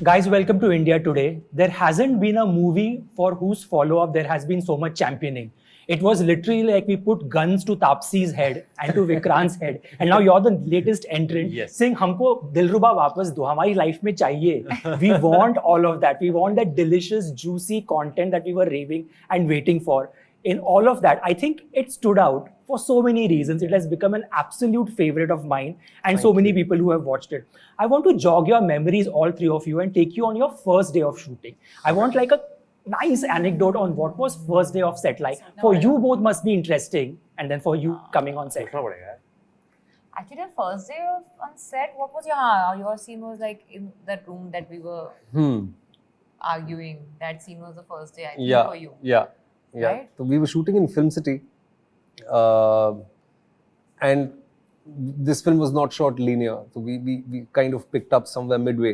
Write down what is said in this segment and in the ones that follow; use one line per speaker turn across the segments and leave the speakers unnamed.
Guys, welcome to India today. There hasn't been a movie for whose follow-up there has been so much championing. It was literally like we put guns to Taapsee's head and to Vikrant's head, and now you're the latest entrant saying, "हमको दिलरुबा वापस दो, हमारी life में चाहिए." We want all of that. We want that delicious, juicy content that we were raving and waiting for. In all of that, I think it stood out for so many reasons. It has become an absolute favorite of mine and so many people who have watched it. I want to jog your memories, all three of you, and take you on your first day of shooting. I want like a nice anecdote on what was first day of set like. For you both must be interesting, and then for you coming on set.
Actually, the first day on set, what was your scene was like in that room that we were arguing. That scene was the first day, I think, for you.
Yeah.
Right?
So we were shooting in Film City, and this film was not shot linear. So we kind of picked up somewhere midway.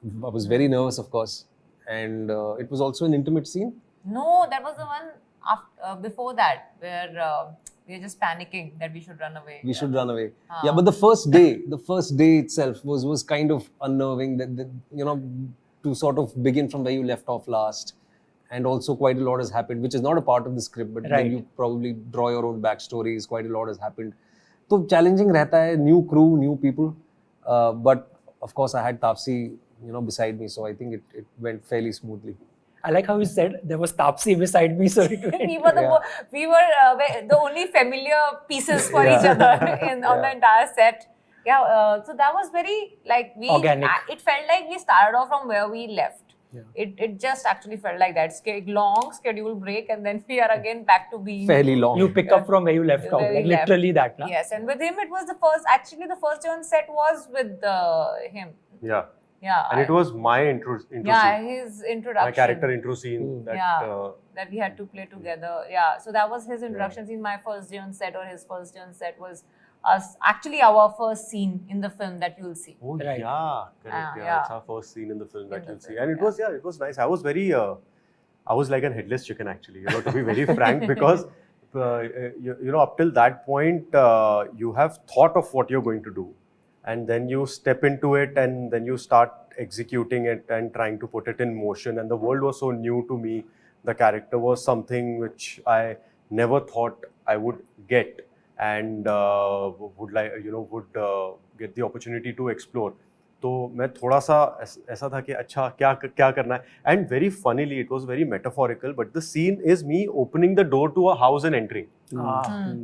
I was very nervous, of course, and it was also an intimate scene.
No, that was the one after, before that, where we were just panicking that we should run away.
We should run away. Yeah, but the first day itself was kind of unnerving. That to sort of begin from where you left off last. And also quite a lot has happened, which is not a part of the script, but when you probably draw your own backstories, quite a lot has happened. So challenging रहता है, new crew, new people. But of course I had Taapsee, beside me, so I think it went fairly smoothly.
I like how you said there was Taapsee beside me, so it went.
we were the only familiar pieces for each other on the entire set. Yeah, so that was very
organic.
It felt like we started off from where we left. Yeah. It just actually felt like that long schedule break, and then we are again back to being
fairly long.
You pick up from where you left off, literally that. Na?
Yes, and with him it was the first day on set was with him.
Yeah.
Yeah.
And it was my intro scene.
His introduction.
My character intro scene.
That we had to play together. Yeah. So that was his introduction scene. My first day on set, or his first day on set, was actually our first scene in the film that you'll see.
Oh, yeah, correct. It's our first scene in the film that you'll see. And it was nice. I was very, I was like a headless chicken actually, to be very frank, because, up till that point, you have thought of what you're going to do. And then you step into it, and then you start executing it and trying to put it in motion. And the world was so new to me. The character was something which I never thought I would get. And would get the opportunity to explore. तो मैं थोड़ा सा ऐसा था कि अच्छा क्या करना है. And very funnily, it was very metaphorical, but the scene is me opening the door to a house and entering.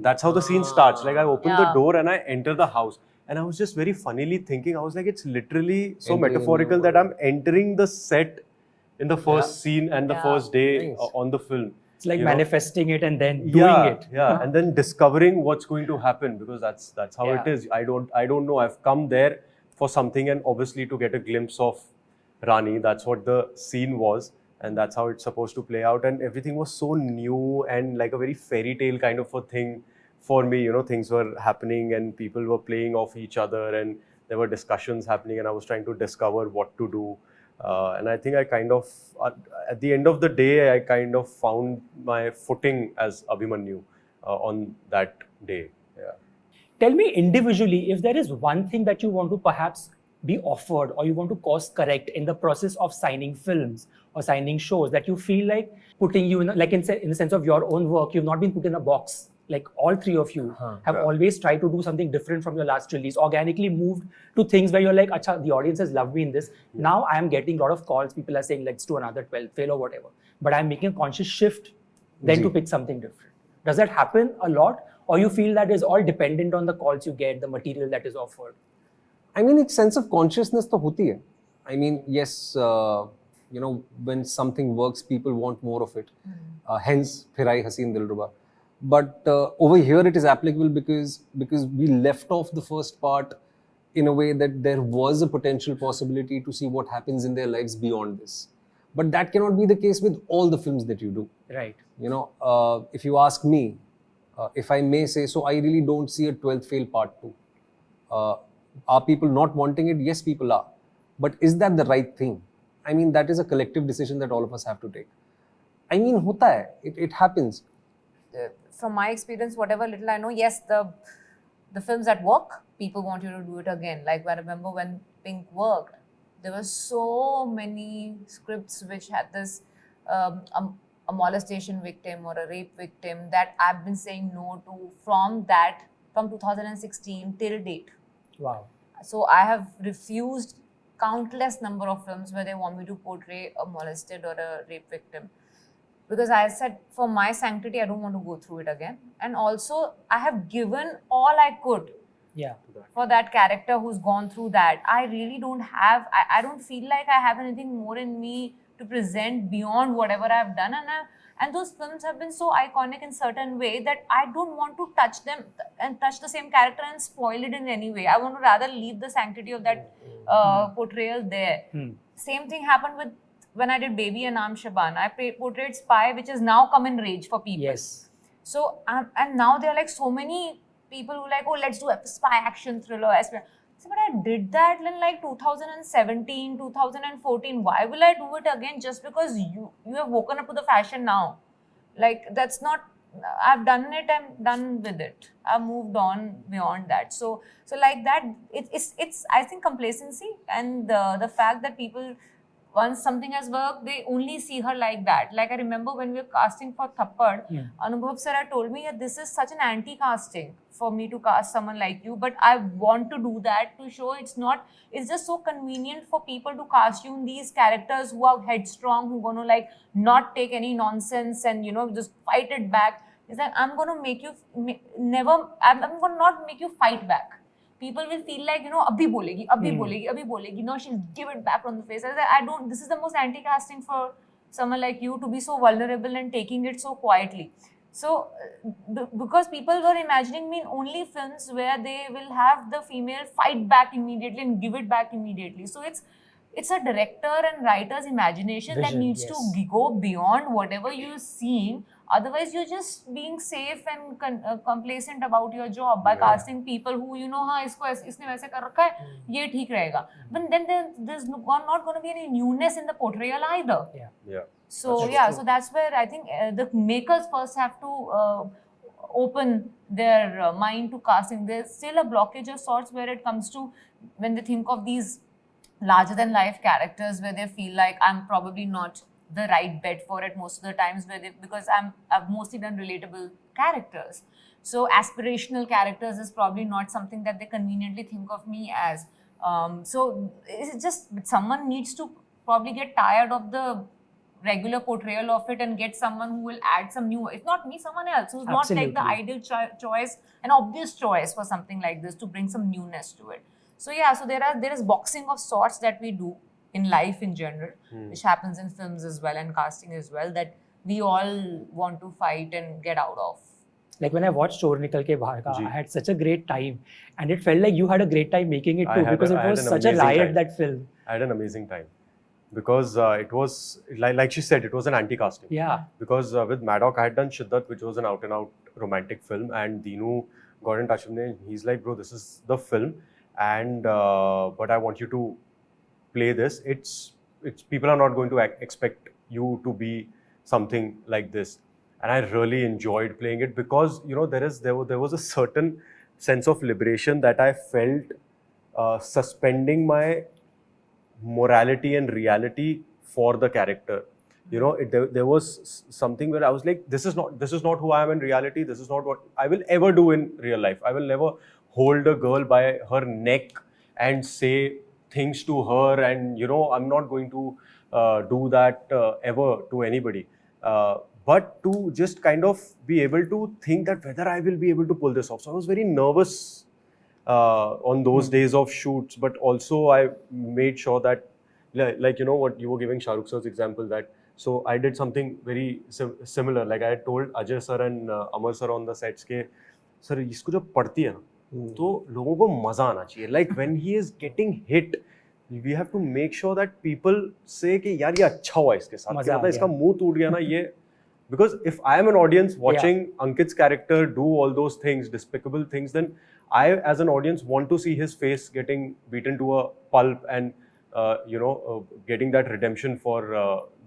That's how the scene starts. Like I open the door and I enter the house. And I was just very funnily thinking, I was like, it's literally so metaphorical that I'm entering the set in the first scene and the first day on the film.
It's like manifesting it and then doing it.
Yeah, and then discovering what's going to happen, because that's how it is. I don't know. I've come there for something, and obviously to get a glimpse of Rani. That's what the scene was, and that's how it's supposed to play out. And everything was so new and like a very fairy tale kind of a thing for me. Things were happening and people were playing off each other, and there were discussions happening, and I was trying to discover what to do. And I think I kind of, at the end of the day, I kind of found my footing as Abhimanyu on that day. Yeah.
Tell me individually, if there is one thing that you want to perhaps be offered or you want to course correct in the process of signing films or signing shows, that you feel like putting you in, in the sense of your own work, you've not been put in a box. Like all three of you have always tried to do something different from your last release, organically moved to things where you're like, acha, the audience has loved me in this. Now I am getting a lot of calls. People are saying, let's do another 12, fail or whatever. But I'm making a conscious shift then to pick something different. Does that happen a lot? Or you feel that is all dependent on the calls you get, the material that is offered?
I mean, it's sense of consciousness to hoti hai. I mean, yes, when something works, people want more of it. Hence, Phir Aayi Hasseen Dilruba. But over here it is applicable because we left off the first part in a way that there was a potential possibility to see what happens in their lives beyond this. But that cannot be the case with all the films that you do.
Right.
If you ask me, if I may say so, I really don't see a 12th fail part 2. Are people not wanting it? Yes, people are. But is that the right thing? I mean, that is a collective decision that all of us have to take. I mean, hota hai. It happens.
From my experience, whatever little I know, yes, the films that work, people want you to do it again. Like I remember when Pink worked, there were so many scripts which had this a molestation victim or a rape victim that I've been saying no to from 2016 till date.
Wow.
So I have refused countless number of films where they want me to portray a molested or a rape victim. Because I said, for my sanctity, I don't want to go through it again. And also, I have given all I could for that character who's gone through that. I really don't have, I don't feel like I have anything more in me to present beyond whatever I've done. And those films have been so iconic in certain way that I don't want to touch them and touch the same character and spoil it in any way. I want to rather leave the sanctity of that portrayal there. Same thing happened with when I did Baby and Naam Shaban. I portrayed spy, which has now come in rage for people.
Yes.
So, and now there are like so many people who are like, oh, let's do a spy action thriller. So, but I did that in like 2017, 2014. Why will I do it again just because you have woken up to the fashion now? Like, that's not, I've done it, I'm done with it. I've moved on beyond that. So like that, it's I think complacency and the fact that people, once something has worked, they only see her like that. Like I remember when we were casting for Thappad, Anubhav sir had told me that this is such an anti-casting for me to cast someone like you, but I want to do that to show it's just so convenient for people to cast you in these characters who are headstrong, who are going to like not take any nonsense and, just fight it back. It's like, I'm going to make you, I'm going to not make you fight back. People will feel like, abhi bolegi, no, she'll give it back on the face. This is the most anti-casting for someone like you to be so vulnerable and taking it so quietly. So, because people were imagining me in only films where they will have the female fight back immediately and give it back immediately. So, it's a director and writer's imagination that needs to go beyond whatever you're seeing. Otherwise, you're just being safe and complacent about your job by casting people who, isne वैसे कर रखा है, ये ठीक रहेगा. But then there's not going to be any newness in the portrayal either. So that's where I think the makers first have to open their mind to casting. There's still a blockage of sorts where it comes to when they think of these larger than life characters where they feel like I'm probably not the right bet for it most of the times because I've mostly done relatable characters. So aspirational characters is probably not something that they conveniently think of me as. So it's just someone needs to probably get tired of the regular portrayal of it and get someone who will add some new, if not me, someone else who's not like the ideal choice, an obvious choice for something like this to bring some newness to it. So so there is boxing of sorts that we do in life in general, which happens in films as well and casting as well, that we all want to fight and get out of.
Like when I watched Chor Nikal Ke Bahar Ka, I had such a great time, and it felt like you had a great time making it too, because it was such a riot, that film.
I had an amazing time because it was like she said, it was an anti-casting.
Yeah.
Because with Maddock, I had done Shiddat, which was an out-and-out romantic film, and Dinu got in touch with me and he's like, bro, this is the film, and but I want you to play this. It's people are not going to expect you to be something like this, and I really enjoyed playing it because there was a certain sense of liberation that I felt suspending my morality and reality for the character. There was something where I was like, this is not who I am in reality. This is not what I will ever do in real life. I will never hold a girl by her neck and say things to her, and I'm not going to do that ever to anybody. But to just kind of be able to think that whether I will be able to pull this off. So I was very nervous on those days of shoots, but also I made sure that, like what you were giving Shah Rukh sir's example, that so I did something very similar. Like I had told Ajay sir and Amar sir on the sets ke, sir, isko jab padti hai na, to logon ko maza aana chahiye. Like when he is getting hit, we have to make sure that people say कि यार ये अच्छा हुआ इसके साथ, मतलब इसका मुंह टूट गया ना ये. Because if I am an audience watching Ankit's character do all those things, despicable things, then I as an audience want to see his face getting beaten to a pulp and getting that redemption for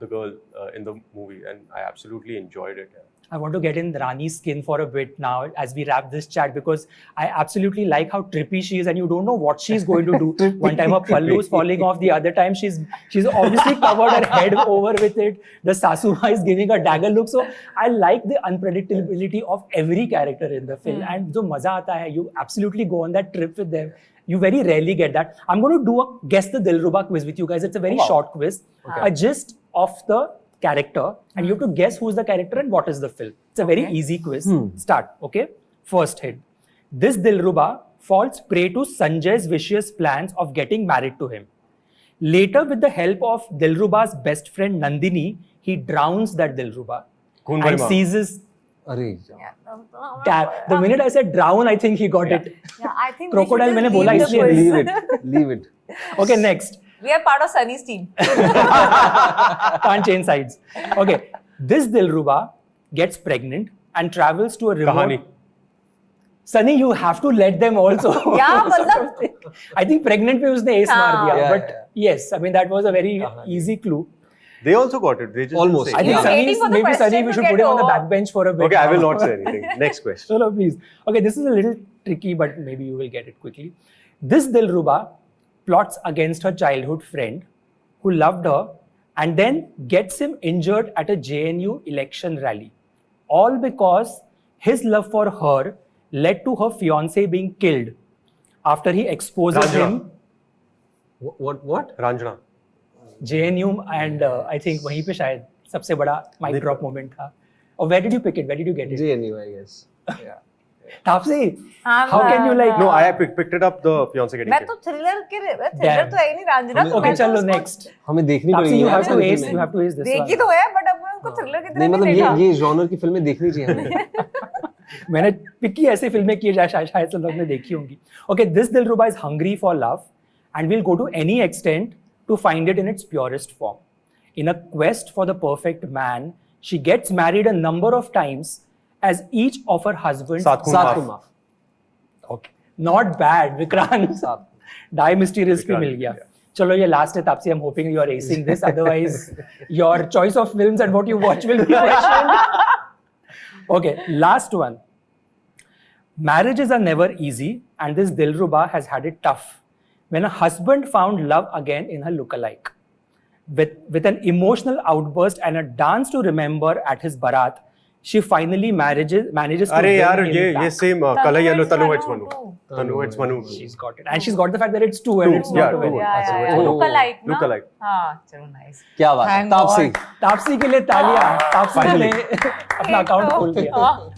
the girl in the movie, and I absolutely enjoyed it.
I want to get in Rani's skin for a bit now as we wrap this chat, because I absolutely like how trippy she is and you don't know what she's going to do. One time her pallu is falling off, the other time she's obviously covered her head over with it. The Sasuma is giving a dagger look. So I like the unpredictability of every character in the film. And jo maza aata hai, you absolutely go on that trip with them. You very rarely get that. I'm going to do a Guess the Dilruba quiz with you guys. It's a very short quiz. A gist of the character, and you have to guess who's the character and what is the film. It's a very easy quiz. Start, okay? First hit. This Dilruba falls prey to Sanjay's vicious plans of getting married to him. Later, with the help of Dilruba's best friend Nandini, he drowns that Dilruba
Khoon
and
Bhari Maan.
seizes.
Arey.
The minute I said drown, I think he got it.
Yeah, I think
Crocodile
we
मैंने
should
बोला
just
इसलिए
leave the
Leave
quiz.
it. Leave it.
Okay, next.
We are part of Sunny's team.
Can't change sides. Okay, this Dilruba gets pregnant and travels to a remote.
Kahani.
Sunny, you have to let them also.
Yeah, मतलब
I think pregnant पे उसने ace मार दिया.
Yeah,
But yes, I mean that was a very easy clue.
They also got it. They just
Almost.
didn't
I
say.
think
You're waiting for the
maybe
question
Sunny, we
to
should
get
put him on the
over.
backbench for a bit.
Okay, I will
now.
not say anything. Next question.
No, please. Okay, this is a little tricky, but maybe you will get it quickly. This Dilruba plots against her childhood friend who loved her and then gets him injured at a JNU election rally. All because his love for her led to her fiancé being killed after he exposes
Ranjana.
him.
What?
Ranjana.
JNU and I think वहीं पे शायद सबसे बड़ा mic drop moment था. Or where did you pick it? Where did you get it?
JNU, I guess. Yeah.
Taapsee, how can you like?
No, I picked it up. The fiance getting
मैं
killed.
तो thriller के thriller
Damn.
तो है ही नहीं रांझना तो
Okay,
मैं तो
चलो
उसको
next.
हमें देखनी
Taapsee,
पड़ेगी
you
यार
have to
सारी
ace.
फिल्में।
You have to ace this
देखी
one.
तो है बट अब मैं उनको थ्रिलर की
नहीं
तरह
मतलब
नहीं देखा
ये जॉनर की फिल्में देखनी चाहिए हमें।
मैंने पिकी ऐसी फिल्में की शायद सब लोग ने देखी होंगी. Okay, this Dilruba is hungry for love and will go to any extent to find it in its purest form. In a quest for the perfect man, she gets married a number of times as each of her husbands.
सात खून
सात
माफ.
खून माफ।
Okay, not bad, Vikrant. Die mysterious भी मिल गया. चलो ये last है Taapsee. I'm hoping you are acing this. Otherwise, your choice of films and what you watch will be questioned. Okay, last one. Marriages are never easy, and this Dilruba has had it tough. When a husband found love again in her lookalike, with an emotional outburst and a dance to remember at his barat, she finally manages to
अरे
win
यार
him
ये
back.
same color yellow Tanu it's Manu.
too.
Tanu it's Manu.
She's got it, and she's got the fact that it's two and it's
Yeah,
not a
two.
win.
Yeah.
Oh.
Lookalike ना?
Lookalike.
हाँ चलो nice.
क्या बात है
Thank
Taapsee
God.
Taapsee के लिए तालियां. तापसी ने
Finally.
अपना अकाउंट खोल दिया.
हाँ.